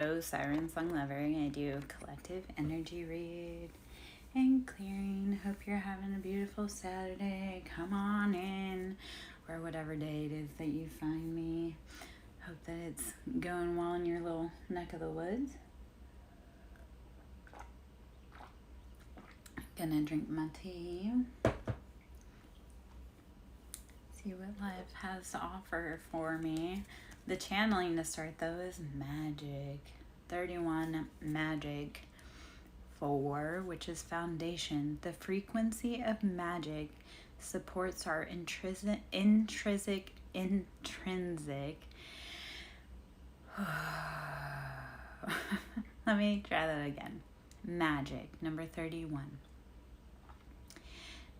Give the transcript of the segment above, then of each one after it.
SirenSong lover. I do collective energy read and clearing. Hope you're having a beautiful Saturday. Come on in, or whatever day it is that you find me. Hope that it's going well in your little neck of the woods. Gonna drink my tea. See what life has to offer for me. The channeling to start though is magic. 31 magic. 4, which is foundation. The frequency of magic supports our intrinsic let me try that again. Magic, number 31.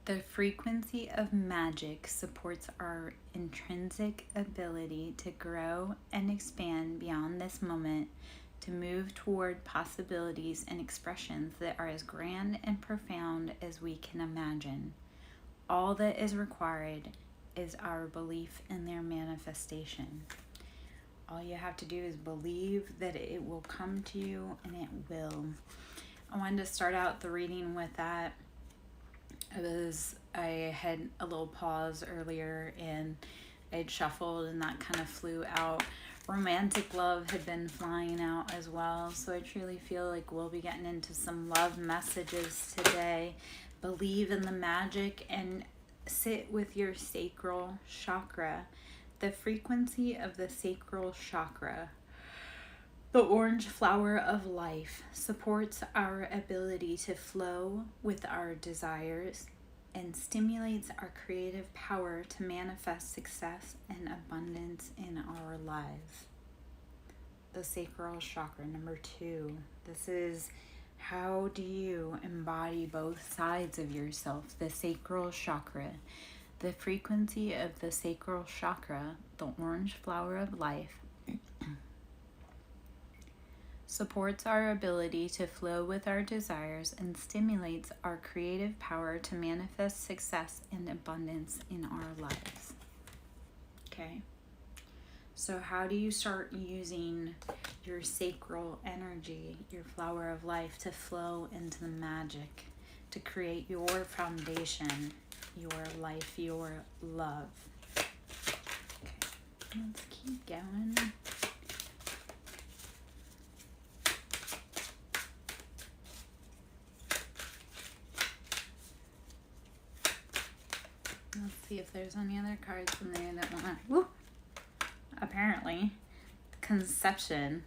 The frequency of magic supports our intrinsic ability to grow and expand beyond this moment, to move toward possibilities and expressions that are as grand and profound as we can imagine. All that is required is our belief in their manifestation. All you have to do is believe that it will come to you, and it will. I wanted to start out the reading with that. I had a little pause earlier and I'd shuffled and that kind of flew out. Romantic love had been flying out as well. So I truly feel like we'll be getting into some love messages today. Believe in the magic and sit with your sacral chakra. The frequency of the sacral chakra, the orange flower of life, supports our ability to flow with our desires and stimulates our creative power to manifest success and abundance in our lives. The sacral chakra, number 2. This is how do you embody both sides of yourself? The sacral chakra. The frequency of the sacral chakra, the orange flower of life, supports our ability to flow with our desires and stimulates our creative power to manifest success and abundance in our lives. Okay, so how do you start using your sacral energy, your flower of life, to flow into the magic, to create your foundation, your life, your love? Okay, let's keep going. Let's see if there's any other cards in there that want to... Apparently. Conception.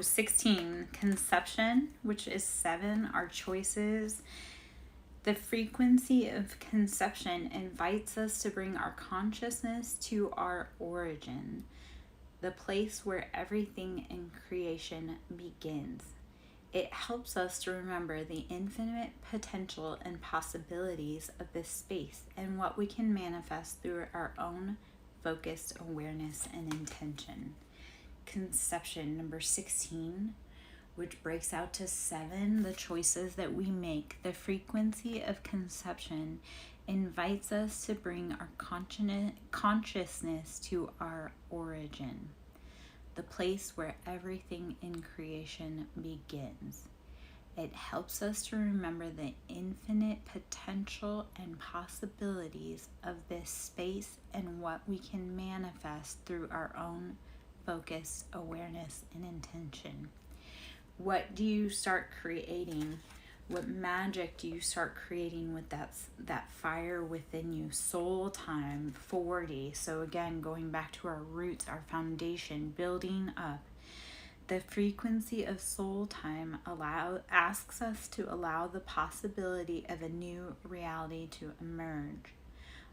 16. Conception, which is 7, our choices. The frequency of conception invites us to bring our consciousness to our origin, the place where everything in creation begins. It helps us to remember the infinite potential and possibilities of this space and what we can manifest through our own focused awareness and intention. Conception, number 16, which breaks out to 7, the choices that we make. The frequency of conception invites us to bring our consciousness to our origin, the place where everything in creation begins. It helps us to remember the infinite potential and possibilities of this space and what we can manifest through our own focus, awareness, and intention. What do you start creating? What magic do you start creating with that fire within you? Soul time, 40. So again, going back to our roots, our foundation, building up. The frequency of soul time asks us to allow the possibility of a new reality to emerge.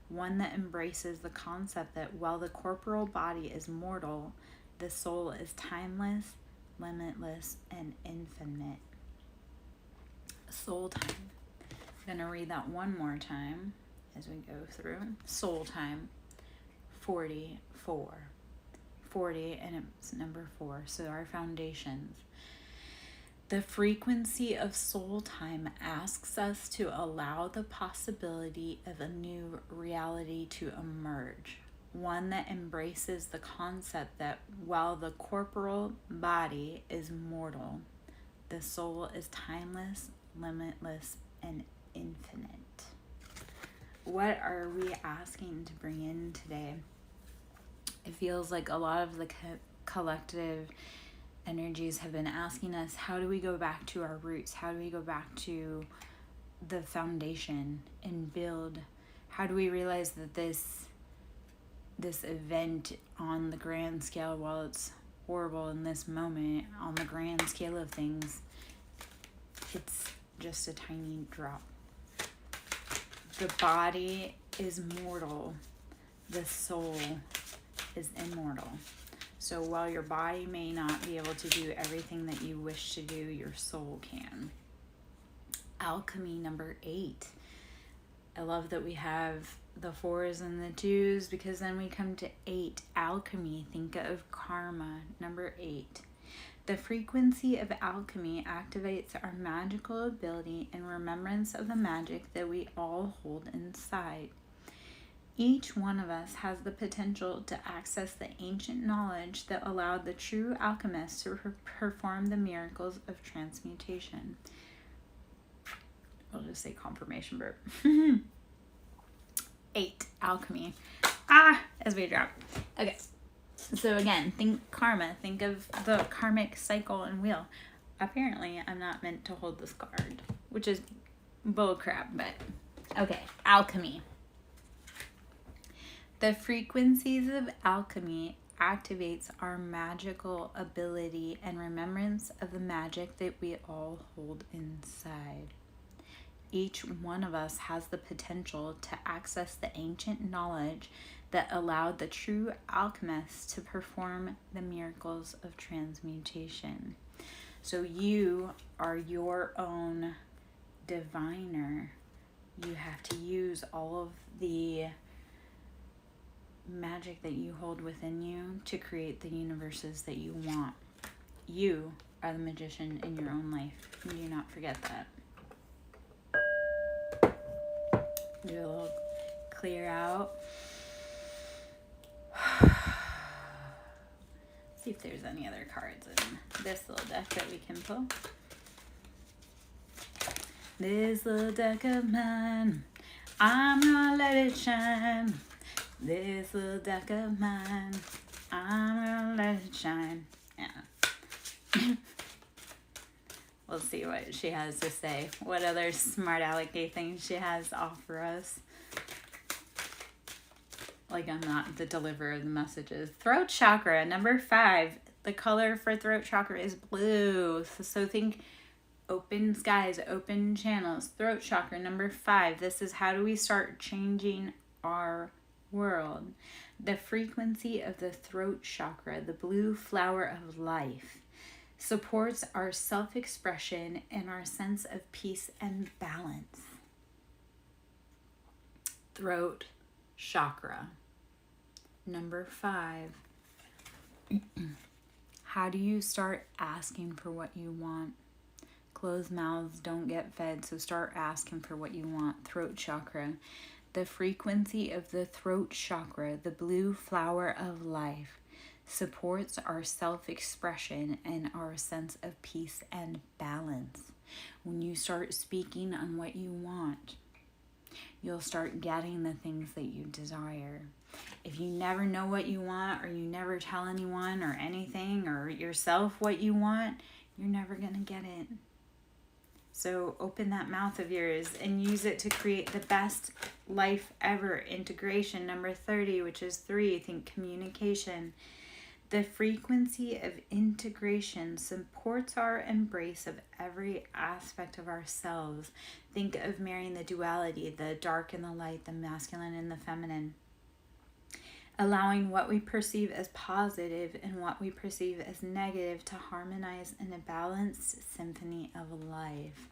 One that embraces the concept that while the corporal body is mortal, the soul is timeless, limitless, and infinite. Soul time. I'm going to read that one more time as we go through. Soul time, 44. 40, and it's number 4. So our foundations. The frequency of soul time asks us to allow the possibility of a new reality to emerge. one that embraces the concept that while the corporal body is mortal, the soul is timeless, limitless, and infinite. What are we asking to bring in today? It feels like a lot of the collective energies have been asking us, how do we go back to our roots? How do we go back to the foundation and build? How do we realize that this event on the grand scale, while it's horrible in this moment, on the grand scale of things, it's just a tiny drop. The body is mortal. The soul is immortal. So while your body may not be able to do everything that you wish to do, your soul can. Alchemy number 8. I love that we have the 4s and the 2s, because then we come to 8. Alchemy. Think of karma. Number 8. The frequency of alchemy activates our magical ability and remembrance of the magic that we all hold inside. Each one of us has the potential to access the ancient knowledge that allowed the true alchemists to perform the miracles of transmutation. We'll just say confirmation burp. 8. Alchemy. As we drop. Okay. So again, think karma. Think of the karmic cycle and wheel. Apparently, I'm not meant to hold this card, which is bullcrap, but okay. Alchemy. The frequencies of alchemy activates our magical ability and remembrance of the magic that we all hold inside. Each one of us has the potential to access the ancient knowledge that allowed the true alchemists to perform the miracles of transmutation. So you are your own diviner. You have to use all of the magic that you hold within you to create the universes that you want. You are the magician in your own life. Do not forget that. Do a little clear out. See if there's any other cards in this little deck that we can pull. This little deck of mine, I'm gonna let it shine. This little deck of mine, I'm gonna let it shine. Yeah. We'll see what she has to say. What other smart alecky things she has to offer us. Like I'm not the deliverer of the messages. Throat chakra, number 5. The color for throat chakra is blue. So think open skies, open channels. Throat chakra, number 5. This is how do we start changing our world. The frequency of the throat chakra, the blue flower of life, supports our self-expression and our sense of peace and balance. Throat chakra. Number 5. How do you start asking for what you want? Closed mouths don't get fed, so start asking for what you want. Throat chakra. The frequency of the throat chakra, the blue flower of life, supports our self-expression and our sense of peace and balance. When you start speaking on what you want, you'll start getting the things that you desire. If you never know what you want, or you never tell anyone or anything or yourself what you want, you're never going to get it. So open that mouth of yours and use it to create the best life ever. Integration, number 30, which is 3. Think communication. The frequency of integration supports our embrace of every aspect of ourselves. Think of marrying the duality, the dark and the light, the masculine and the feminine. Allowing what we perceive as positive and what we perceive as negative to harmonize in a balanced symphony of life.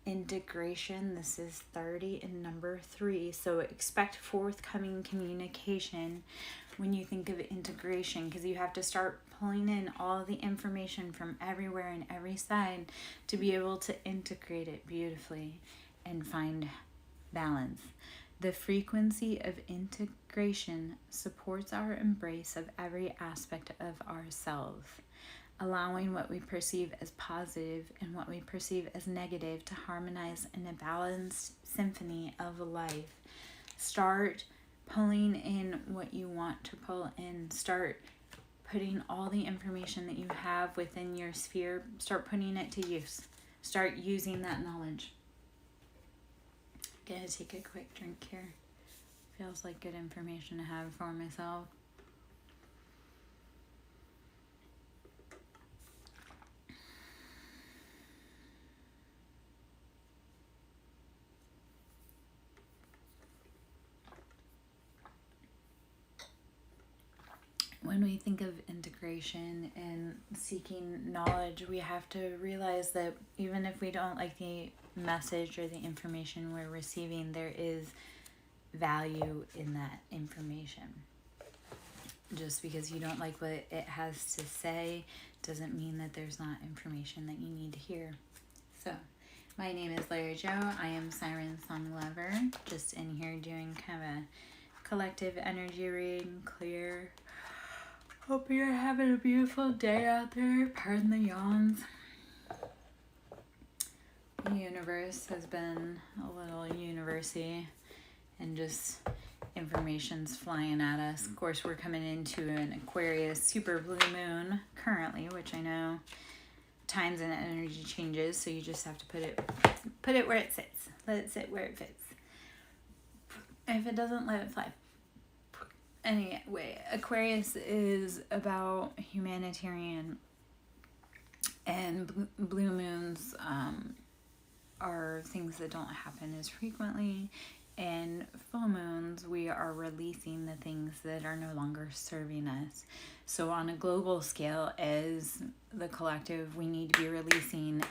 Integration, this is 30 and number 3. So expect forthcoming communication when you think of integration, because you have to start pulling in all the information from everywhere and every side to be able to integrate it beautifully and find balance. The frequency of integration supports our embrace of every aspect of ourselves, allowing what we perceive as positive and what we perceive as negative to harmonize in a balanced symphony of life. Start pulling in what you want to pull in. Start putting all the information that you have within your sphere, start putting it to use. Start using that knowledge. Gonna take a quick drink here. Feels like good information to have for myself. When we think of integration and seeking knowledge, we have to realize that even if we don't like the message or the information we're receiving, there is value in that information. Just because you don't like what it has to say doesn't mean that there's not information that you need to hear. So, my name is Larry Joe. I am SirenSong Lover. Just in here doing kind of a collective energy reading, clear. Hope you're having a beautiful day out there. Pardon the yawns. The universe has been a little university and just information's flying at us. Of course, we're coming into an Aquarius super blue moon currently, which I know times and energy changes, so you just have to put it where it sits. Let it sit where it fits. If it doesn't, let it fly. Anyway, Aquarius is about humanitarian, and blue moons are things that don't happen as frequently, and full moons, we are releasing the things that are no longer serving us. So on a global scale, as the collective, we need to be releasing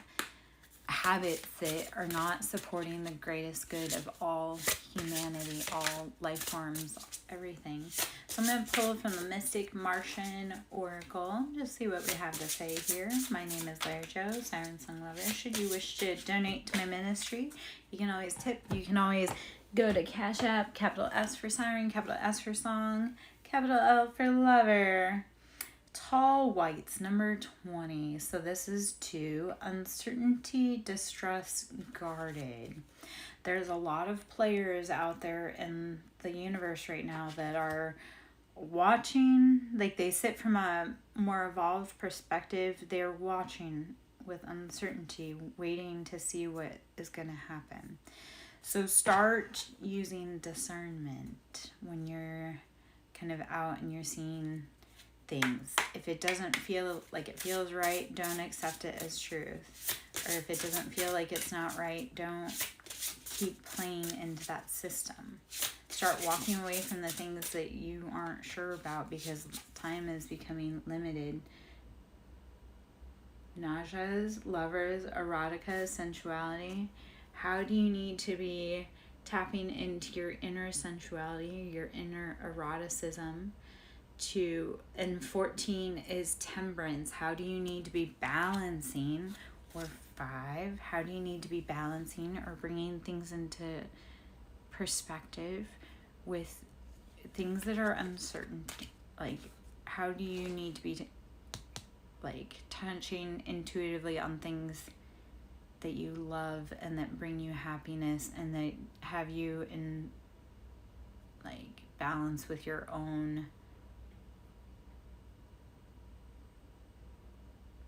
habits that are not supporting the greatest good of all humanity, all life forms, everything. So I'm going to pull from the Mystic Martian Oracle, just see what we have to say here. My name is Larry Joe, SirenSong Lover. Should you wish to donate to my ministry, you can always tip. You can always go to Cash App, capital S for Siren, capital S for Song, capital L for Lover. Tall Whites, number 20. So this is 2. Uncertainty, distrust, guarded. There's a lot of players out there in the universe right now that are watching, like they sit from a more evolved perspective. They're watching with uncertainty, waiting to see what is going to happen. So start using discernment when you're kind of out and you're seeing things. If it doesn't feel like it feels right, don't accept it as truth. Or if it doesn't feel like it's not right, don't keep playing into that system. Start walking away from the things that you aren't sure about, because time is becoming limited. Nauseas, lovers, erotica, sensuality. How do you need to be tapping into your inner sensuality, your inner eroticism? And 14 is temperance. How do you need to be balancing? Or 5, how do you need to be balancing or bringing things into perspective with things that are uncertain? Like, how do you need to be touching intuitively on things that you love and that bring you happiness and that have you in balance with your own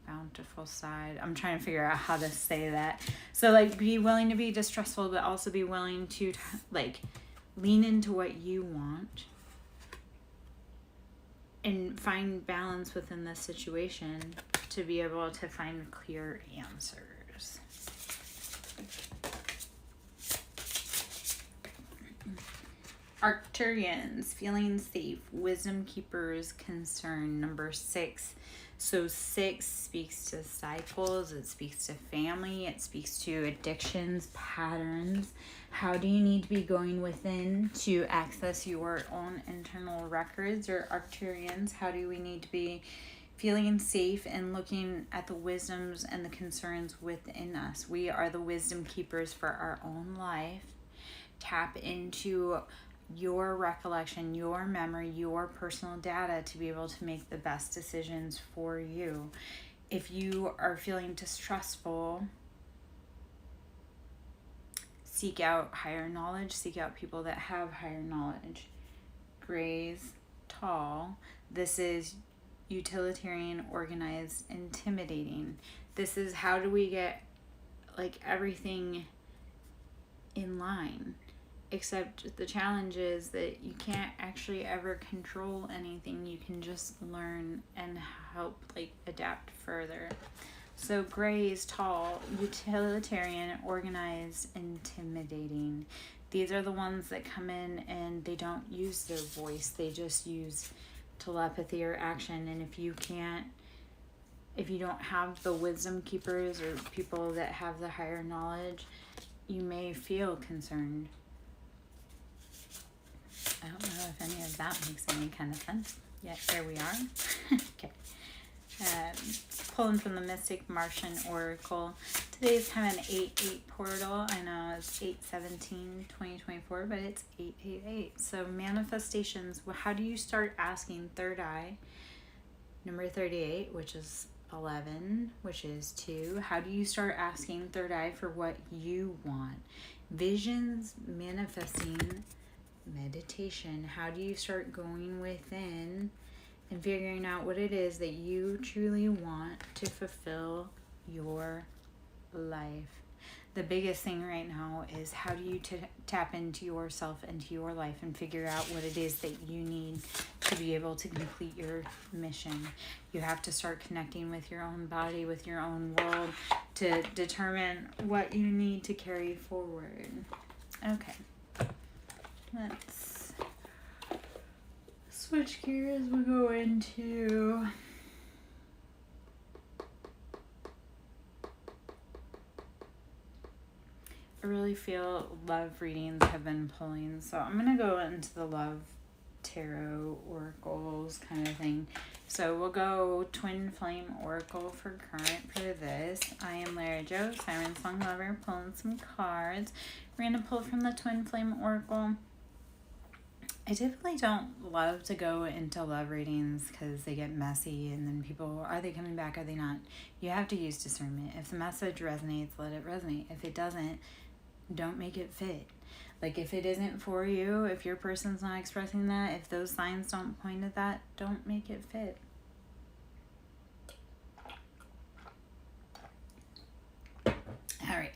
bountiful side. I'm trying to figure out how to say that. So be willing to be distrustful, but also be willing to lean into what you want and find balance within the situation to be able to find clear answers. Arcturians, feeling safe, wisdom keepers, concern, number 6. So 6 speaks to cycles, it speaks to family, it speaks to addictions, patterns. How do you need to be going within to access your own internal records? Or Arcturians, how do we need to be feeling safe and looking at the wisdoms and the concerns within us? We are the wisdom keepers for our own life. tap into your recollection, your memory, your personal data to be able to make the best decisions for you. If you are feeling distrustful, seek out higher knowledge, seek out people that have higher knowledge. Grays, tall. This is utilitarian, organized, intimidating. This is how do we get like everything in line. Except the challenge is that you can't actually ever control anything. You can just learn and help like adapt further. So gray is tall, utilitarian, organized, intimidating. These are the ones that come in and they don't use their voice. They just use telepathy or action. And if you don't have the wisdom keepers or people that have the higher knowledge, you may feel concerned. I don't know if any of that makes any kind of sense. Yet here we are. Okay. Pulling from the Mystic Martian Oracle. Today's kind of an 8-8 portal. I know it's 8/17/2024, but it's 888. So manifestations. How do you start asking third eye? Number 38, which is 11, which is 2. How do you start asking third eye for what you want? Visions, manifesting, meditation. How do you start going within and figuring out what it is that you truly want to fulfill your life? The biggest thing right now is how do you tap into yourself, into your life, and figure out what it is that you need to be able to complete your mission. You have to start connecting with your own body, with your own world, to determine what you need to carry forward. Okay. Let's switch gears. We'll go into I really feel love readings have been pulling, so I'm going to go into the love tarot oracles kind of thing. So we'll go Twin Flame Oracle for current for this. I am Lara Jo, SirenSong lover, pulling some cards. We're going to pull from the Twin Flame Oracle. I typically don't love to go into love readings because they get messy and then people, are they coming back, are they not? You have to use discernment. If the message resonates, let it resonate. If it doesn't, don't make it fit. Like if it isn't for you, if your person's not expressing that, if those signs don't point at that, don't make it fit. All right.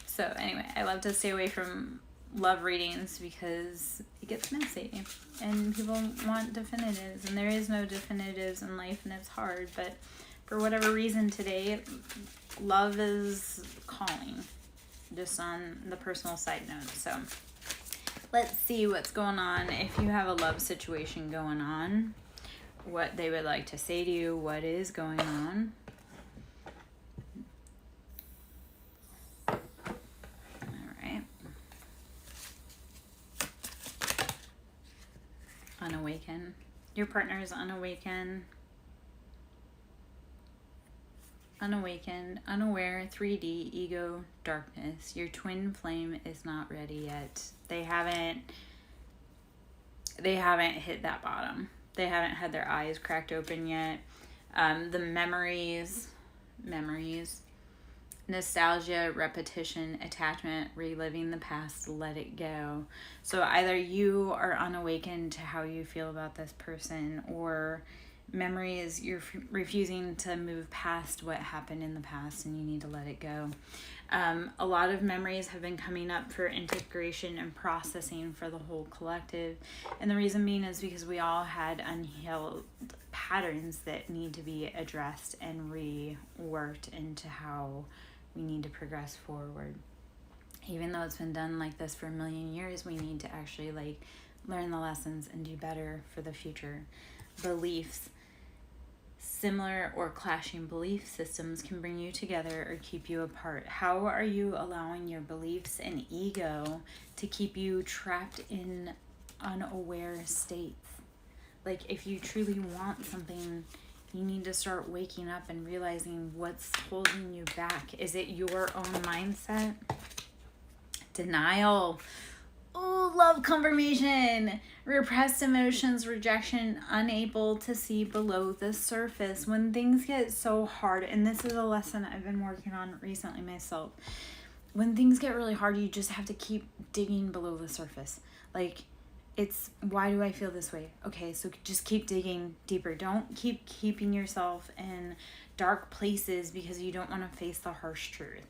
So anyway, I love to stay away from love readings because it gets messy and people want definitives, and there is no definitives in life, and it's hard. But for whatever reason today, love is calling, just on the personal side note. So let's see what's going on. If you have a love situation going on, what they would like to say to you, what is going on. Unawaken. Your partner is unawakened, unaware, 3D, ego, darkness. Your twin flame is not ready yet. They haven't hit that bottom. They haven't had their eyes cracked open yet. The memories, nostalgia, repetition, attachment, reliving the past, let it go. So either you are unawakened to how you feel about this person, or memory is you're refusing to move past what happened in the past and you need to let it go. A lot of memories have been coming up for integration and processing for the whole collective. And the reason being is because we all had unhealed patterns that need to be addressed and reworked into how we need to progress forward. Even though it's been done like this for a million years, we need to actually like learn the lessons and do better for the future. Beliefs. Similar or clashing belief systems can bring you together or keep you apart. How are you allowing your beliefs and ego to keep you trapped in unaware states? Like if you truly want something, You need to start waking up and realizing what's holding you back. Is it your own mindset? Denial. Oh, love confirmation. Repressed emotions, rejection, unable to see below the surface. When things get so hard, and this is a lesson I've been working on recently myself. When things get really hard, you just have to keep digging below the surface. Like, it's, why do I feel this way? Okay, so just keep digging deeper. Don't keep keeping yourself in dark places because you don't want to face the harsh truth.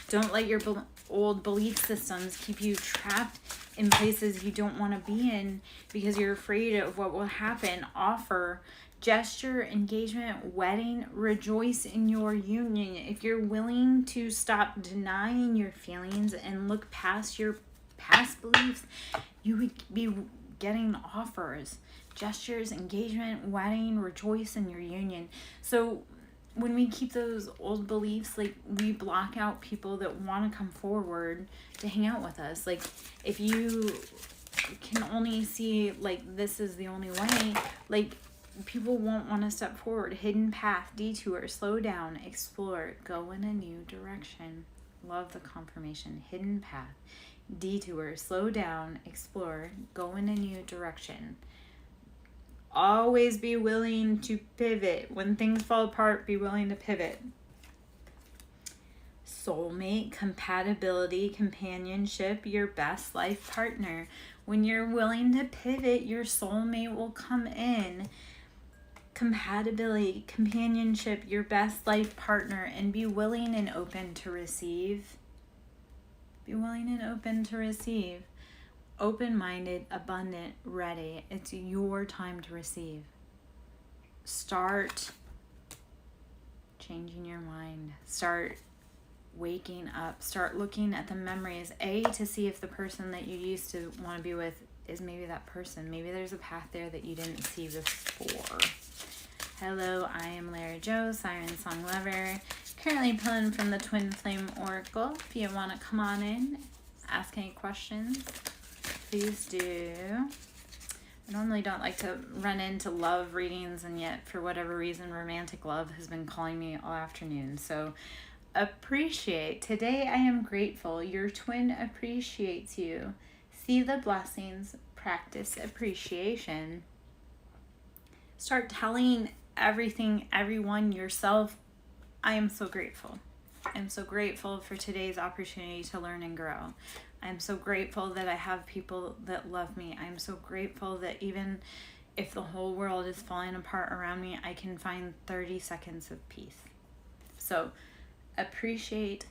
Don't let your old belief systems keep you trapped in places you don't want to be in because you're afraid of what will happen. Offer, gesture, engagement, wedding, rejoice in your union. If you're willing to stop denying your feelings and look past your past beliefs, you would be getting offers, gestures, engagement, wedding, rejoice in your union. So when we keep those old beliefs, like, we block out people that want to come forward to hang out with us. Like, if you can only see, like, this is the only way, like, people won't want to step forward. Hidden path, detour, slow down, explore, go in a new direction. Love the confirmation. Hidden path, detour, slow down, explore, go in a new direction. Always be willing to pivot. When things fall apart, be willing to pivot. Soulmate, compatibility, companionship, your best life partner. When you're willing to pivot, your soulmate will come in. Compatibility, companionship, your best life partner, and be willing and open to receive. Be willing and open to receive. Open-minded, abundant, ready. It's your time to receive. Start changing your mind. Start waking up. Start looking at the memories. To see if the person that you used to want to be with is maybe that person. Maybe there's a path there that you didn't see before. Hello, I am Lara Jo, SirenSong lover. Currently pulling from the Twin Flame Oracle. If you want to come on in, ask any questions, please do. I normally don't like to run into love readings, and yet for whatever reason romantic love has been calling me all afternoon. So appreciate. Today I am grateful. Your twin appreciates you. See the blessings. Practice appreciation. Start telling everything, everyone, yourself, I am so grateful. I'm so grateful for today's opportunity to learn and grow. I'm so grateful that I have people that love me. I'm so grateful that even if the whole world is falling apart around me, I can find 30 seconds of peace. So appreciate.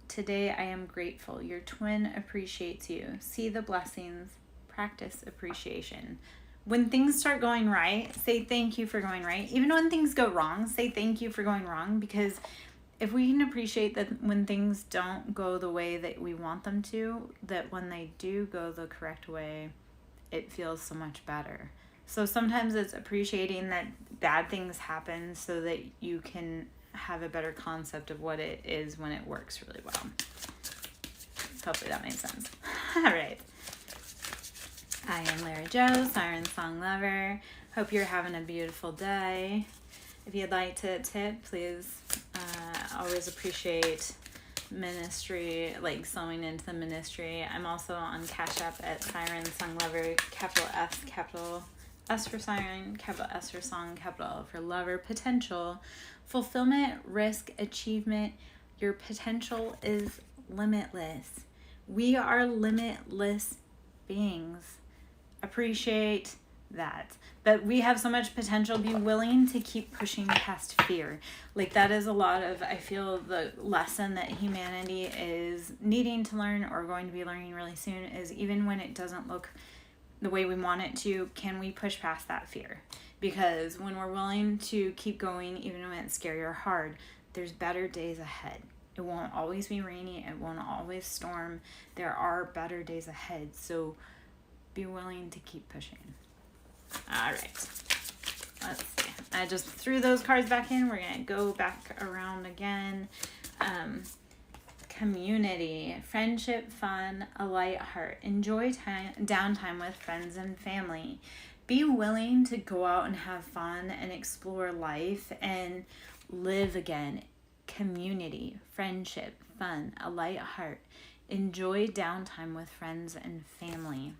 Today I am grateful. Your twin appreciates you. See the blessings. Practice appreciation. When things start going right, say thank you for going right. Even when things go wrong, say thank you for going wrong, because if we can appreciate that when things don't go the way that we want them to, that when they do go the correct way, it feels so much better. So sometimes it's appreciating that bad things happen so that you can have a better concept of what it is when it works really well. Hopefully that makes sense. All right. I am Lara Jo, SirenSong lover. Hope you're having a beautiful day. If you'd like to tip, please, always appreciate ministry, like sewing into the ministry. I'm also on Cash App at SirenSong lover, capital S for Siren, capital S for Song, capital L for Lover. Potential, fulfillment, risk, achievement. Your potential is limitless. We are limitless beings. Appreciate that. But we have so much potential. Be willing to keep pushing past fear. Like, that is a lot of, I feel, the lesson that humanity is needing to learn, or going to be learning really soon, is even when it doesn't look the way we want it to, can we push past that fear? Because when we're willing to keep going, even when it's scary or hard, there's better days ahead. It won't always be rainy. It won't always storm. There are better days ahead. So be willing to keep pushing. All right. Let's see. I just threw those cards back in. We're going to go back around again. Community, friendship, fun, a light heart. Enjoy downtime with friends and family. Be willing to go out and have fun and explore life and live again. Community, friendship, fun, a light heart. Enjoy downtime with friends and family.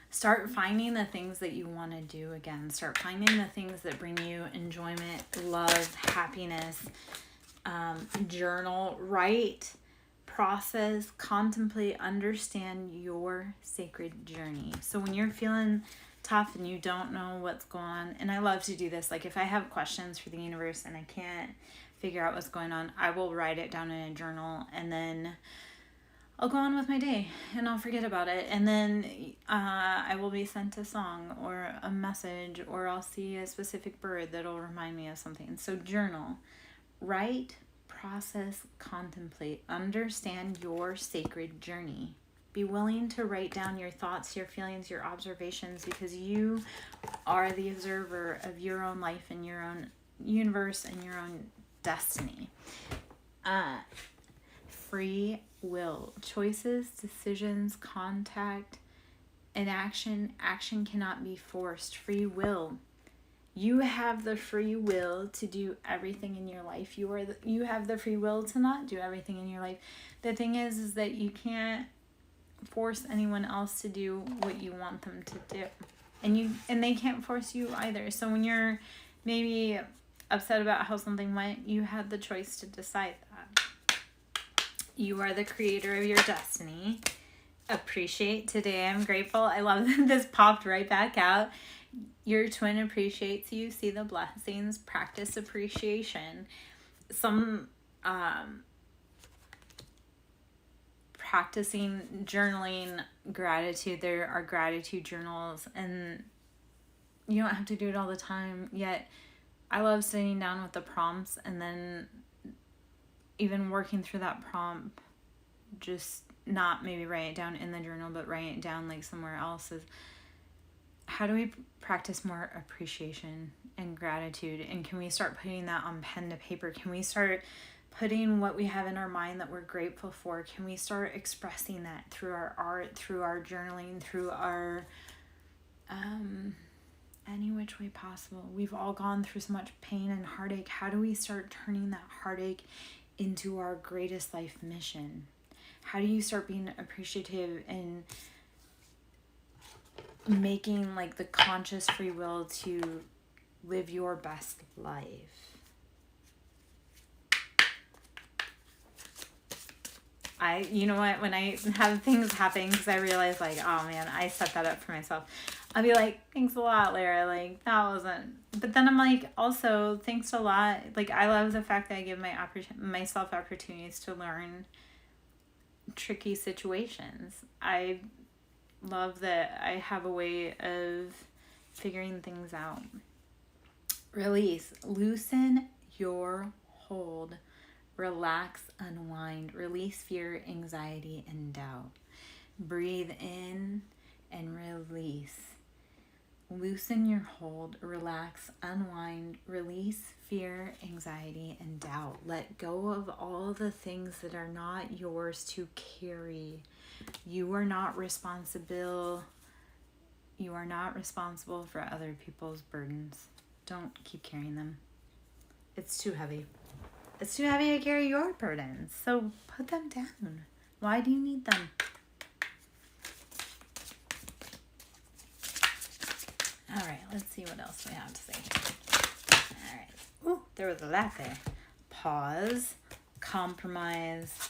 Start finding the things that you want to do again. Start finding the things that bring you enjoyment, love, happiness. Journal, write, process, contemplate, understand your sacred journey. So when you're feeling tough and you don't know what's going on, and I love to do this, like if I have questions for the universe and I can't figure out what's going on, I will write it down in a journal, and then I'll go on with my day and I'll forget about it, and then I will be sent a song or a message, or I'll see a specific bird that'll remind me of something. So journal, write, process, contemplate, understand your sacred journey. Be willing to write down your thoughts, your feelings, your observations, because you are the observer of your own life and your own universe and your own destiny. Free will. Choices, decisions, contact, and action. Action cannot be forced. Free will. You have the free will to do everything in your life. You have the free will to not do everything in your life. The thing is that you can't force anyone else to do what you want them to do. And they can't force you either. So when you're maybe upset about how something went, you had the choice to decide that. You are the creator of your destiny. Appreciate today. I'm grateful. I love that this popped right back out. Your twin appreciates you. See the blessings. Practice appreciation. Some practicing journaling gratitude. There are gratitude journals, and you don't have to do it all the time. Yet I love sitting down with the prompts and then even working through that prompt, just not maybe write it down in the journal, but write it down like somewhere else. Is how do we practice more appreciation and gratitude? And can we start putting that on pen to paper? Can we start putting what we have in our mind that we're grateful for? Can we start expressing that through our art, through our journaling, through our any which way possible? We've all gone through so much pain and heartache. How do we start turning that heartache into our greatest life mission? How do you start being appreciative and making like the conscious free will to live your best life? You know what, when I have things happen, because I realize like, oh man, I set that up for myself, I'll be like, thanks a lot, Lara, like that wasn't, but then I'm like, also thanks a lot, like I love the fact that I give myself opportunities to learn tricky situations. I love that I have a way of figuring things out. Release, loosen your hold. Relax, unwind, release fear, anxiety, and doubt. Breathe in and release. Loosen your hold, relax, unwind, release fear, anxiety, and doubt. Let go of all the things that are not yours to carry. You are not responsible. You are not responsible for other people's burdens. Don't keep carrying them. It's too heavy. It's too heavy to carry your burdens, so put them down. Why do you need them? All right, let's see what else we have to say. All right. Ooh, there was a lot there. Pause, compromise,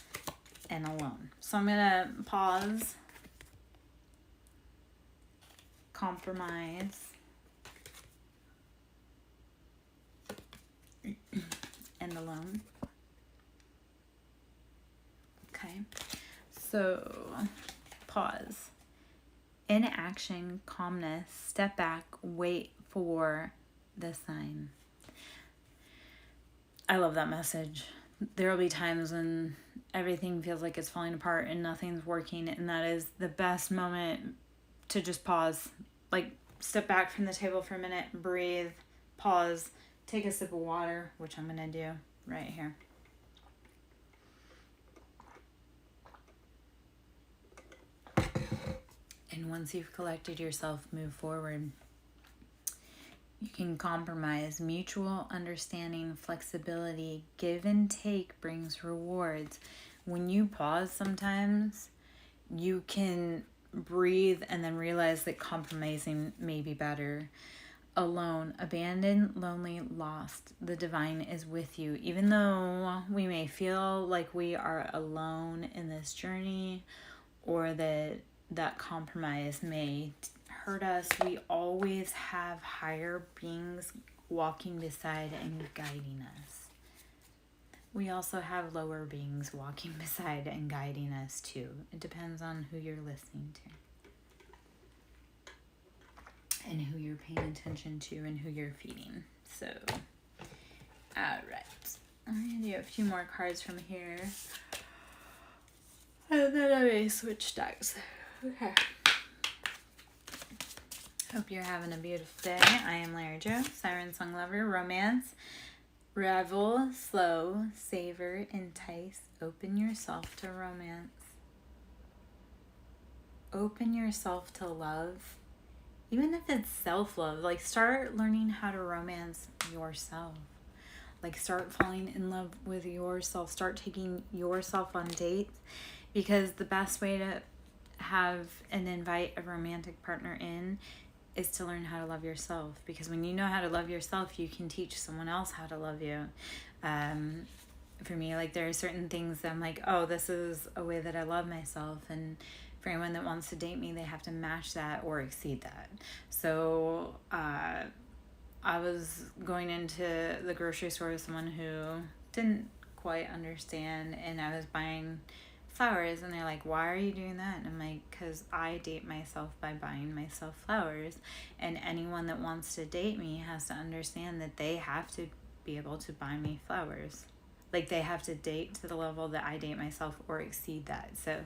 and alone. So I'm going to pause, compromise, and alone. Okay, so pause. Inaction, calmness, step back, wait for the sign. I love that message. There will be times when everything feels like it's falling apart and nothing's working, and that is the best moment to just pause. Like, step back from the table for a minute, breathe, pause, take a sip of water, which I'm going to do right here. And once you've collected yourself, move forward. You can compromise. Mutual understanding, flexibility, give and take brings rewards. When you pause sometimes, you can breathe and then realize that compromising may be better. Alone, abandoned, lonely, lost, the divine is with you. Even though we may feel like we are alone in this journey, or that compromise may hurt us, we always have higher beings walking beside and guiding us. We also have lower beings walking beside and guiding us too. It depends on who you're listening to and who you're paying attention to and who you're feeding. So, all right. I'm going to do a few more cards from here. And then I may switch decks. Okay. Hope you're having a beautiful day. I am Larry Jo, SirenSong lover, romance. Revel, slow, savor, entice. Open yourself to romance. Open yourself to love. Even if it's self-love, like start learning how to romance yourself. Like start falling in love with yourself. Start taking yourself on dates, because the best way to have and invite a romantic partner in is to learn how to love yourself. Because when you know how to love yourself, you can teach someone else how to love you. For me, like there are certain things that I'm like, oh, this is a way that I love myself. And for anyone that wants to date me, they have to match that or exceed that. So I was going into the grocery store with someone who didn't quite understand, and I was buying flowers, and they're like, why are you doing that? And I'm like, because I date myself by buying myself flowers, and anyone that wants to date me has to understand that they have to be able to buy me flowers. Like they have to date to the level that I date myself or exceed that. So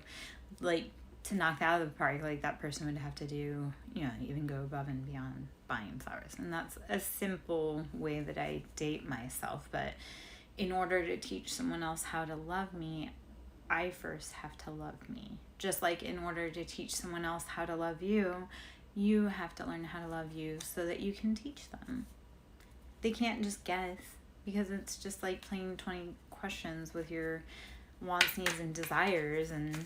like to knock that out of the park, like that person would have to do, even go above and beyond buying flowers. And that's a simple way that I date myself. But in order to teach someone else how to love me, I first have to love me. Just like in order to teach someone else how to love you, you have to learn how to love you so that you can teach them. They can't just guess, because it's just like playing 20 questions with your wants, needs, and desires, and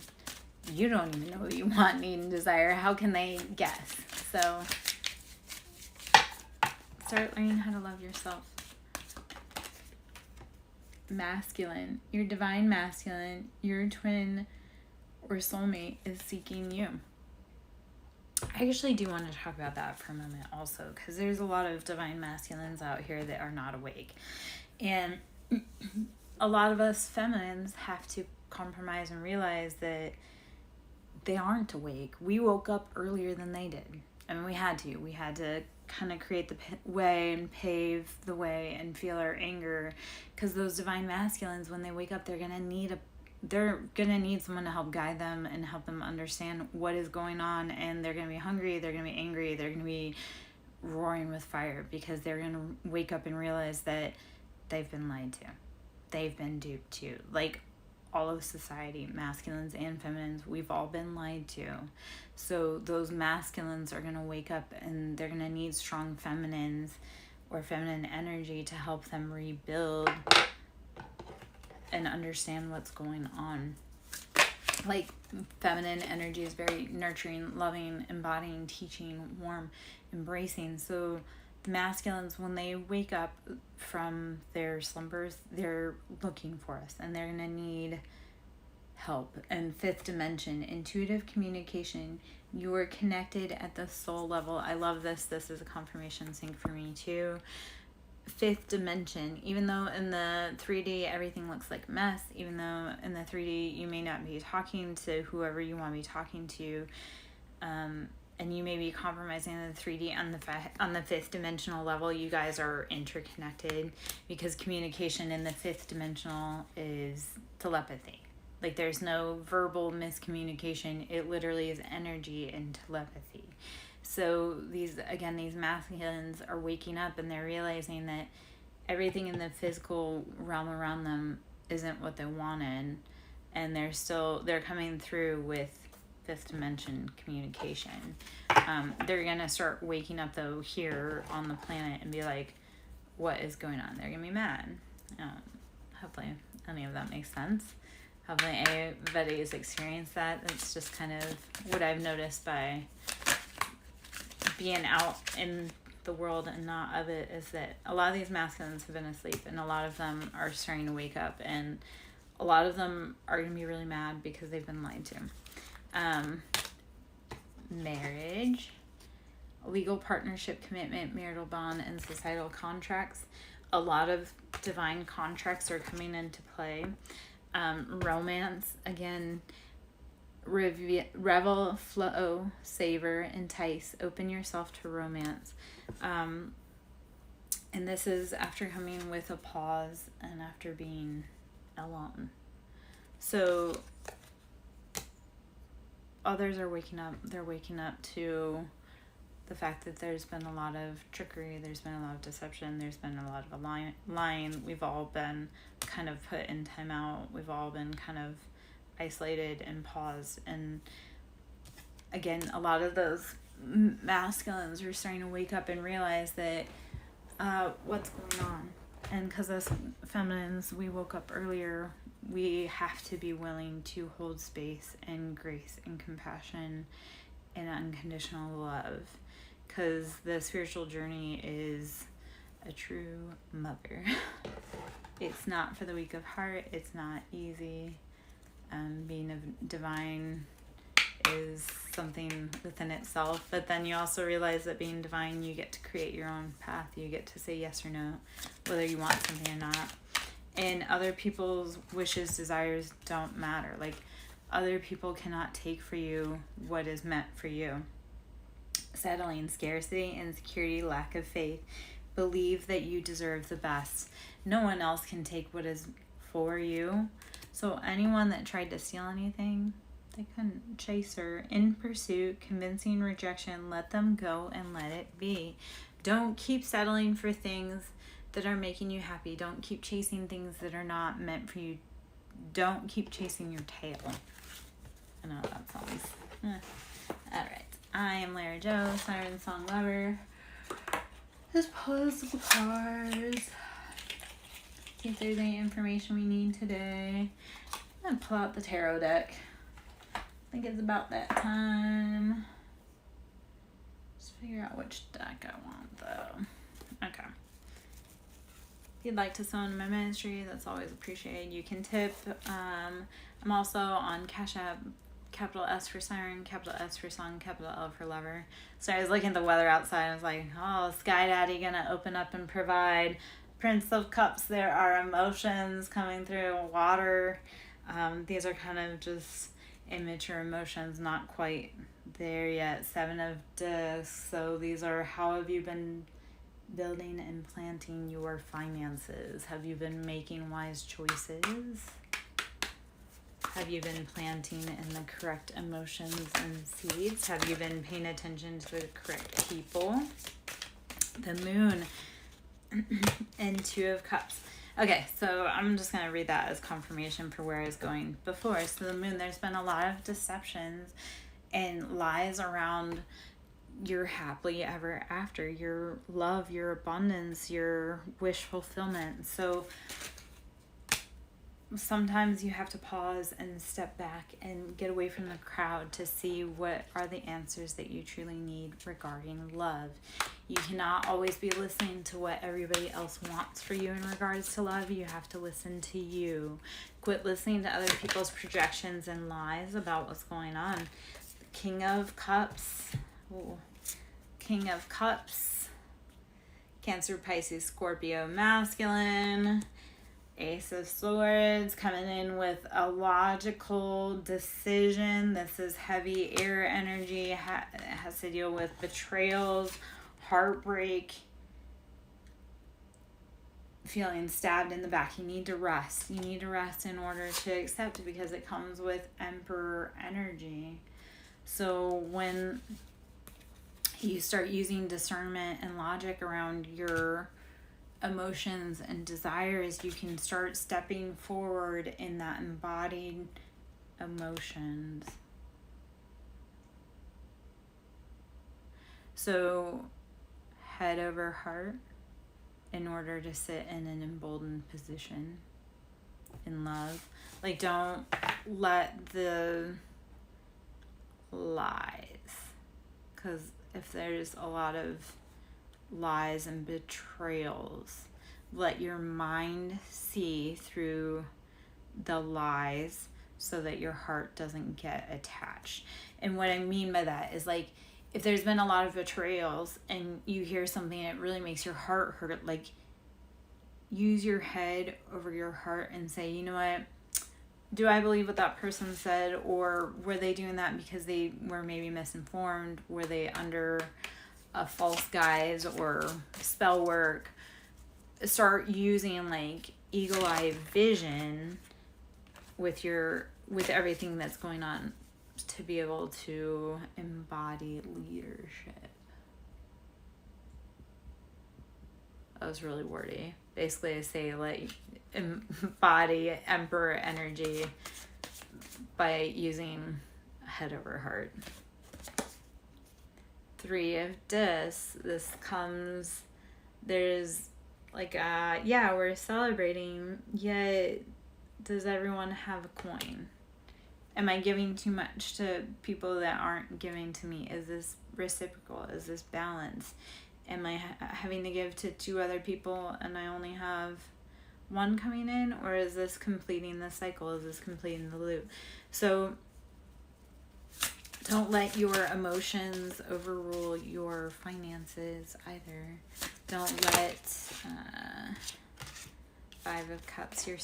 you don't even know what you want, need, and desire. How can they guess? So start learning how to love yourself. Masculine, your divine masculine, your twin or soulmate is seeking you. I actually do want to talk about that for a moment also, because there's a lot of divine masculines out here that are not awake. And a lot of us feminines have to compromise and realize that they aren't awake. We woke up earlier than they did. I mean, we had to kind of create the way and pave the way and feel our anger, because those divine masculines, when they wake up, they're gonna need someone to help guide them and help them understand what is going on. And they're gonna be hungry, they're gonna be angry, they're gonna be roaring with fire, because they're gonna wake up and realize that they've been lied to, they've been duped to. Like all of society, masculines and feminines, we've all been lied to. So those masculines are going to wake up, and they're going to need strong feminines or feminine energy to help them rebuild and understand what's going on. Like feminine energy is very nurturing, loving, embodying, teaching, warm, embracing. So the masculines, when they wake up from their slumbers, they're looking for us, and they're going to need help. And fifth dimension, intuitive communication. You are connected at the soul level. I love this. This is a confirmation sync for me too. Fifth dimension, even though in the 3D everything looks like a mess, even though in the 3D you may not be talking to whoever you want to be talking to, and you may be compromising in the 3D, on the fifth dimensional level, you guys are interconnected, because communication in the fifth dimensional is telepathy. Like there's no verbal miscommunication. It literally is energy and telepathy. So these masculines are waking up, and they're realizing that everything in the physical realm around them isn't what they wanted, and they're coming through with fifth dimension communication. They're going to start waking up, though, here on the planet and be like, what is going on? They're going to be mad. Hopefully any of that makes sense. Hopefully everybody has experienced that. That's just kind of what I've noticed by being out in the world and not of it, is that a lot of these masculines have been asleep, and a lot of them are starting to wake up, and a lot of them are going to be really mad because they've been lied to. Marriage, legal partnership, commitment, marital bond, and societal contracts. A lot of divine contracts are coming into play. Romance, again, revel, flow, savor, entice, open yourself to romance. And this is after coming with a pause and after being alone. So others are waking up. They're waking up to the fact that there's been a lot of trickery, there's been a lot of deception, there's been a lot of lying. We've all been kind of put in timeout. We've all been kind of isolated and paused. And again, a lot of those masculines are starting to wake up and realize that what's going on. And because us feminines, we woke up earlier, we have to be willing to hold space and grace and compassion and unconditional love, because the spiritual journey is a true mother. It's not for the weak of heart. It's not easy. Being a divine is something within itself, but then you also realize that being divine, you get to create your own path. You get to say yes or no, whether you want something or not. And other people's wishes, desires don't matter. Like, other people cannot take for you what is meant for you. Settling, scarcity, insecurity, lack of faith. Believe that you deserve the best. No one else can take what is for you. So anyone that tried to steal anything, they couldn't. Chase her. In pursuit, convincing rejection, let them go and let it be. Don't keep settling for things that are making you happy. Don't keep chasing things that are not meant for you. Don't keep chasing your tail. I know that sounds... Alright. I am Lara Jo, SirenSong lover. Just pull some cards. See if there's any information we need today. I'm going to pull out the tarot deck. I think it's about that time. Just figure out which deck I want, though. Okay. If you'd like to sew into my ministry, that's always appreciated. You can tip. I'm also on Cash App, capital S for Siren, capital S for Song, capital L for Lover. So I was looking at the weather outside. I was like, oh, Sky Daddy gonna open up and provide. Prince of Cups, there are emotions coming through. Water. These are kind of just immature emotions, not quite there yet. 7 of Discs. So these are, how have you been building and planting your finances? Have you been making wise choices? Have you been planting in the correct emotions and seeds? Have you been paying attention to the correct people? The Moon and 2 of Cups. Okay, so I'm just going to read that as confirmation for where I was going before. So the Moon, there's been a lot of deceptions and lies around your happily ever after, your love, your abundance, your wish fulfillment. So sometimes you have to pause and step back and get away from the crowd to see what are the answers that you truly need regarding love. You cannot always be listening to what everybody else wants for you in regards to love. You have to listen to you. Quit listening to other people's projections and lies about what's going on. King of Cups. Ooh. King of Cups. Cancer, Pisces, Scorpio, masculine. Ace of Swords, coming in with a logical decision. This is heavy air energy. It has to deal with betrayals, heartbreak, feeling stabbed in the back. You need to rest. You need to rest in order to accept it, because it comes with Emperor energy. So when you start using discernment and logic around your emotions and desires, you can start stepping forward in that embodied emotions. So head over heart in order to sit in an emboldened position in love. Like, don't let the lies, because if there's a lot of lies and betrayals, let your mind see through the lies so that your heart doesn't get attached. And what I mean by that is, like, if there's been a lot of betrayals and you hear something that really makes your heart hurt, like, use your head over your heart and say, you know what, do I believe what that person said, or were they doing that because they were maybe misinformed? Were they under a false guise or spell work? Start using like eagle eye vision with everything that's going on to be able to embody leadership. That was really wordy. Basically, I say like embody emperor energy by using head over heart. 3 of discs. This comes, there's like we're celebrating, yet does everyone have a coin? Am I giving too much to people that aren't giving to me? Is this reciprocal? Is this balance? Am I having to give to 2 other people and I only have 1 coming in? Or is this completing the cycle? Is this completing the loop? So don't let your emotions overrule your finances either. Don't let 5 of Cups, your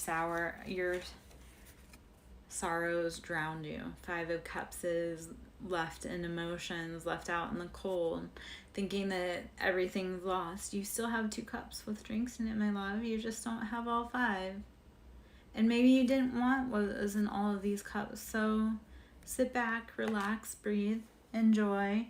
sorrows drown you. 5 of Cups is left in emotions, left out in the cold, thinking that everything's lost. You still have 2 cups with drinks in it, my love. You just don't have all 5. And maybe you didn't want what was in all of these cups. So sit back, relax, breathe, enjoy.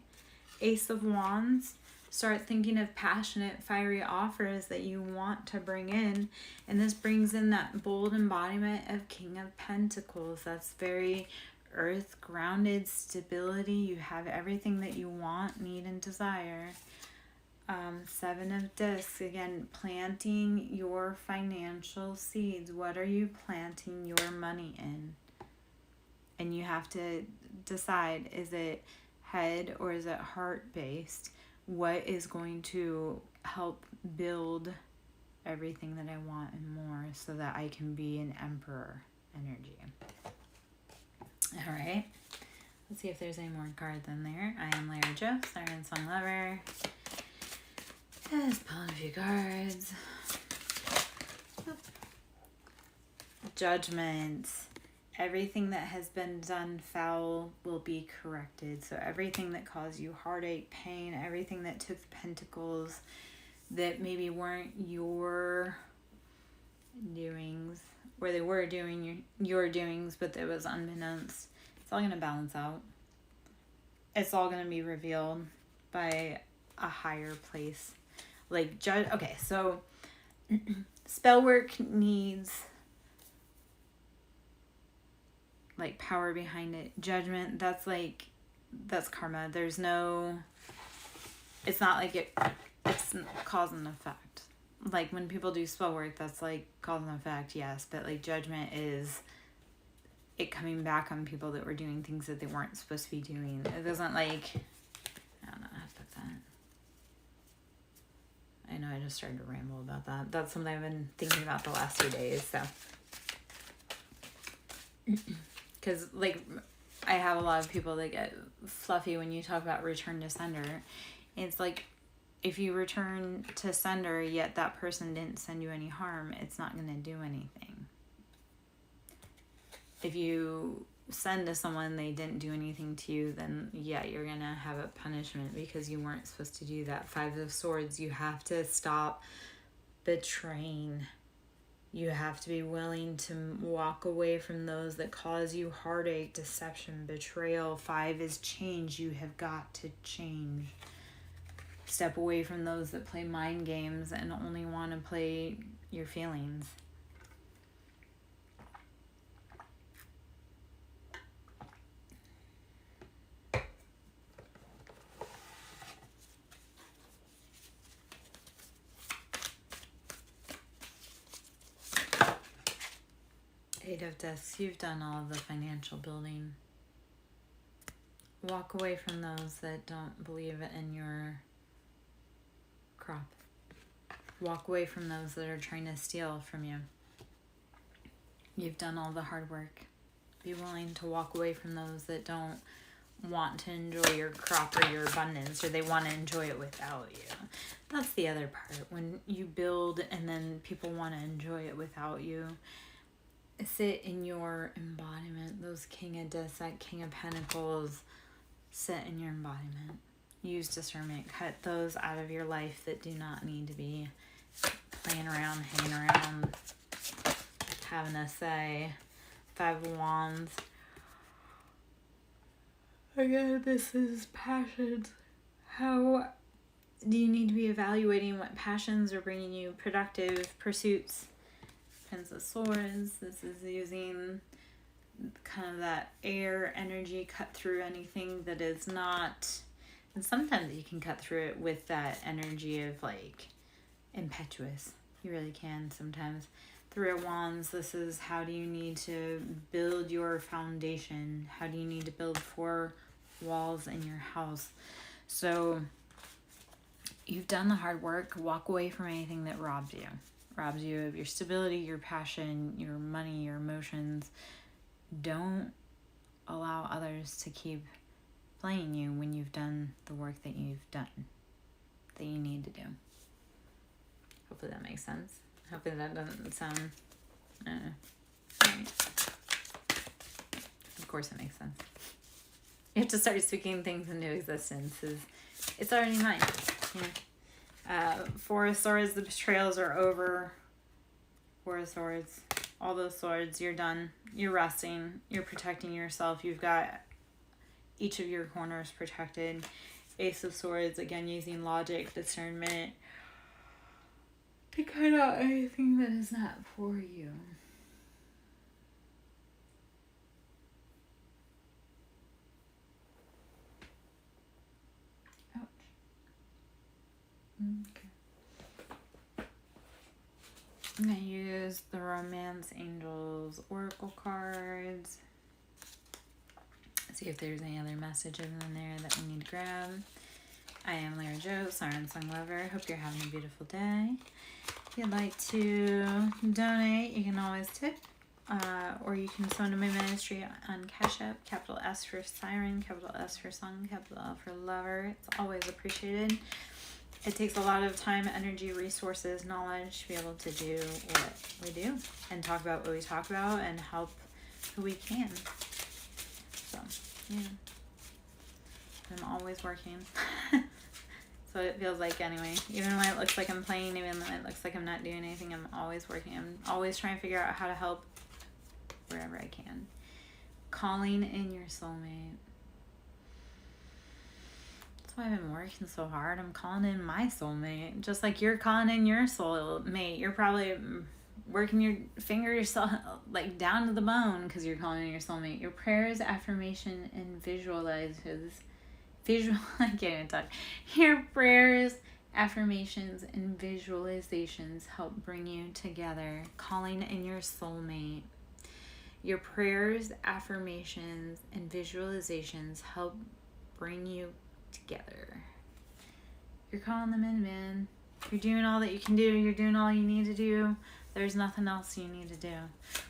Ace of Wands. Start thinking of passionate, fiery offers that you want to bring in. And this brings in that bold embodiment of King of Pentacles. That's very earth grounded stability. You have everything that you want, need, and desire. 7 of discs, again, planting your financial seeds. What are you planting your money in? And you have to decide, is it head or is it heart based? What is going to help build everything that I want and more so that I can be an emperor energy? All right. Let's see if there's any more cards in there. I am Larry Joe, SirenSong lover. Just pulling a few cards. Judgment. Everything that has been done foul will be corrected. So everything that caused you heartache, pain, everything that took pentacles that maybe weren't your doings, or they were doing your doings, but it was unbeknownst, it's all going to balance out. It's all going to be revealed by a higher place. Like, okay, so spell work needs like power behind it. Judgment, that's karma. There's no, it's not like it's cause and effect. Like when people do spell work, that's like cause and effect, yes, but like judgment is it coming back on people that were doing things that they weren't supposed to be doing. It doesn't like, I don't know how to put that. I know I just started to ramble about that. That's something I've been thinking about the last 2 days, so. Because, like, I have a lot of people that get fluffy when you talk about return to sender. It's like, if you return to sender, yet that person didn't send you any harm, it's not going to do anything. If you send to someone, they didn't do anything to you, then, yeah, you're going to have a punishment because you weren't supposed to do that. 5 of Swords, you have to stop betraying. You have to be willing to walk away from those that cause you heartache, deception, betrayal. 5 is change. You have got to change. Step away from those that play mind games and only want to play your feelings. Eight of Discs, you've done all of the financial building. Walk away from those that don't believe in your crop. Walk away from those that are trying to steal from you. You've done all the hard work. Be willing to walk away from those that don't want to enjoy your crop or your abundance, or they want to enjoy it without you. That's the other part. When you build and then people want to enjoy it without you, sit in your embodiment. Those King of Discs, that King of Pentacles, sit in your embodiment. Use discernment. Cut those out of your life that do not need to be playing around, hanging around, having a say. Five of Wands. Again, this is passions. How do you need to be evaluating what passions are bringing you productive pursuits? Prince of Swords. This is using kind of that air energy, cut through anything that is not, and sometimes you can cut through it with that energy of like impetuous. You really can sometimes. Three of Wands, this is how do you need to build your foundation? How do you need to build 4 walls in your house? So you've done the hard work. Walk away from anything that robs you. Robs you of your stability, your passion, your money, your emotions. Don't allow others to keep playing you when you've done the work that you've done, that you need to do. Hopefully that makes sense. Hopefully that doesn't sound, right. Of course it makes sense. You have to start speaking things into existence. It's already mine. Yeah. 4 of Swords, the betrayals are over. 4 of Swords, all those swords, you're done. You're resting. You're protecting yourself. You've got each of your corners protected. Ace of Swords, again, using logic, discernment to cut out anything that is not for you. Ouch. Okay. I'm going to use the Romance Angels Oracle cards. See if there's any other messages in there that we need to grab. I am Lara Jo, SirenSong lover. Hope you're having a beautiful day. If you'd like to donate, you can always tip, or you can send to my ministry on Cash App, capital S for Siren, capital S for Song, capital L for Lover. It's always appreciated. It takes a lot of time, energy, resources, knowledge to be able to do what we do and talk about what we talk about and help who we can. So, yeah. I'm always working. So it feels like anyway. Even when it looks like I'm playing, even when it looks like I'm not doing anything, I'm always working. I'm always trying to figure out how to help wherever I can. Calling in your soulmate. That's why I've been working so hard. I'm calling in my soulmate. Just like you're calling in your soulmate. You're probably working your fingers like down to the bone because you're calling in your soulmate. Your prayers, affirmation, and I can't even talk. Your prayers, affirmations, and visualizations help bring you together. Calling in your soulmate. Your prayers, affirmations, and visualizations help bring you together. You're calling them in, man. You're doing all that you can do. You're doing all you need to do. There's nothing else you need to do.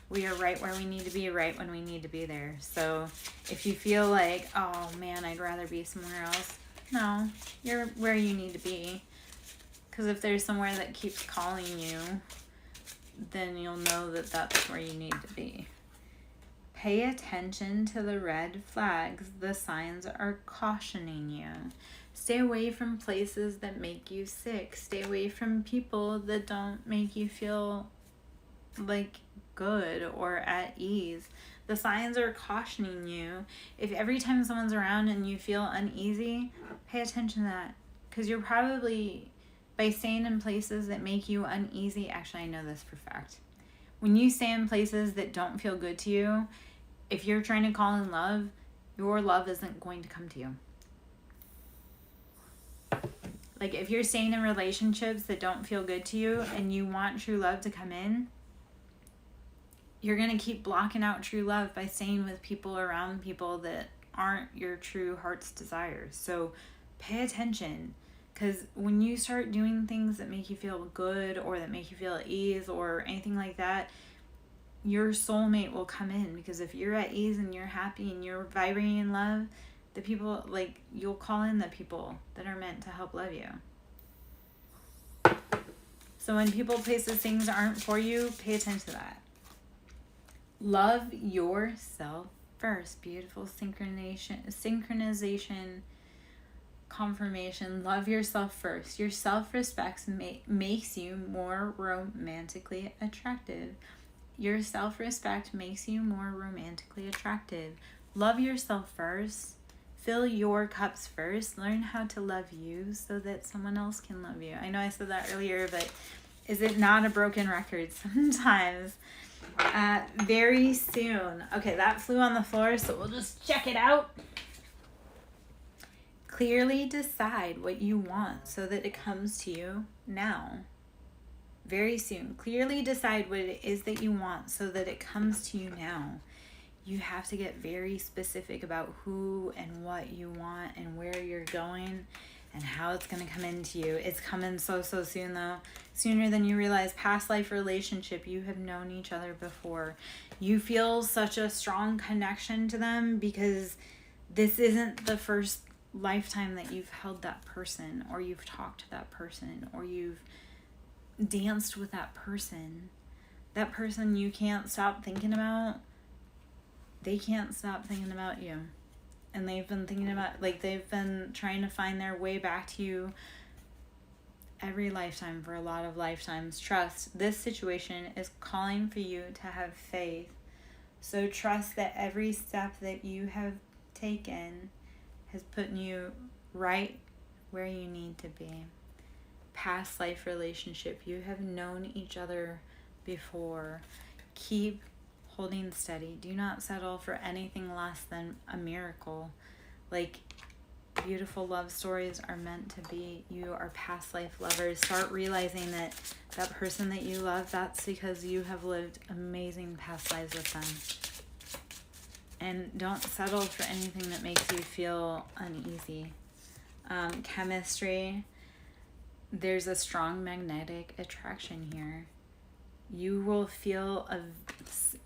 We are right where we need to be, right when we need to be there. So if you feel like, oh man, I'd rather be somewhere else, no, you're where you need to be. Because if there's somewhere that keeps calling you, then you'll know that that's where you need to be. Pay attention to the red flags. The signs are cautioning you. Stay away from places that make you sick. Stay away from people that don't make you feel like good or at ease. The signs are cautioning you. If every time someone's around and you feel uneasy, pay attention to that. Because you're probably, by staying in places that make you uneasy, actually I know this for fact. When you stay in places that don't feel good to you, if you're trying to call in love, your love isn't going to come to you. Like if you're staying in relationships that don't feel good to you and you want true love to come in, you're going to keep blocking out true love by staying with people, around people that aren't your true heart's desires. So pay attention, because when you start doing things that make you feel good or that make you feel at ease or anything like that, your soulmate will come in. Because if you're at ease and you're happy and you're vibrating in love, the people, like, you'll call in the people that are meant to help love you. So when people, places, things aren't for you, pay attention to that. Love yourself first. Beautiful synchronization, confirmation. Love yourself first. Your self-respect makes you more romantically attractive. Your self-respect makes you more romantically attractive. Love yourself first. Fill your cups first. Learn how to love you so that someone else can love you. I know I said that earlier, but is it not a broken record sometimes? Very soon. Okay, that flew on the floor, so we'll just check it out. Clearly decide what you want so that it comes to you now. Very soon. Clearly decide what it is that you want so that it comes to you now. You have to get very specific about who and what you want and where you're going and how it's going to come into you. It's coming so soon, though. Sooner than you realize. Past life relationship. You have known each other before. You feel such a strong connection to them because this isn't the first lifetime that you've held that person, or you've talked to that person, or you've danced with that person. That person you can't stop thinking about. They can't stop thinking about you. And they've been thinking about, like, they've been trying to find their way back to you every lifetime for a lot of lifetimes. Trust. This situation is calling for you to have faith. So trust that every step that you have taken has put you right where you need to be. Past life relationship. You have known each other before. Keep holding steady. Do not settle for anything less than a miracle. Like, beautiful love stories are meant to be. You are past life lovers. Start realizing that that person that you love, that's because you have lived amazing past lives with them. And don't settle for anything that makes you feel uneasy. Chemistry. There's a strong magnetic attraction here. You will feel a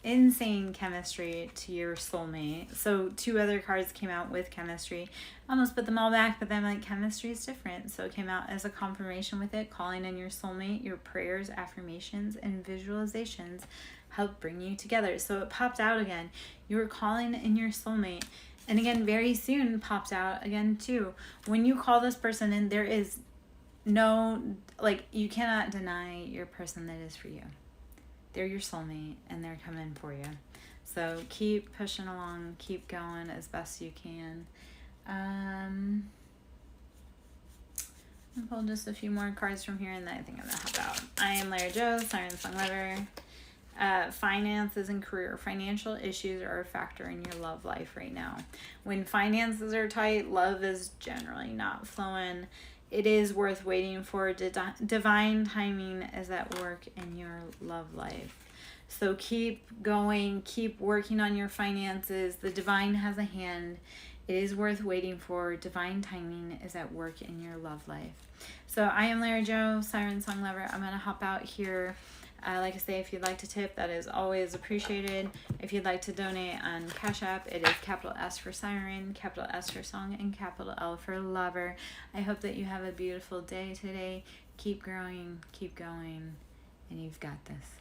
insane chemistry to your soulmate. So 2 other cards came out with chemistry. I almost put them all back, but then, like, chemistry is different. So it came out as a confirmation with it. Calling in your soulmate. Your prayers, affirmations, and visualizations help bring you together. So it popped out again. You were calling in your soulmate. And again, very soon popped out again too. When you call this person in, there is no, like, you cannot deny your person that is for you. They're your soulmate and they're coming for you. So keep pushing along, keep going as best you can. I'll pull just a few more cards from here and then I think I'm going to hop out. I am Lara Joe, SirenSong lover. Finances and career. Financial issues are a factor in your love life right now. When finances are tight, love is generally not flowing. It is worth waiting for. Divine timing is at work in your love life. So keep going, keep working on your finances. The divine has a hand. It is worth waiting for. Divine timing is at work in your love life. So I am Lara Joe, SirenSong lover. I'm going to hop out here. Like I say, if you'd like to tip, that is always appreciated. If you'd like to donate on Cash App, it is capital S for Siren, capital S for Song, and capital L for Lover. I hope that you have a beautiful day today. Keep growing, keep going, and you've got this.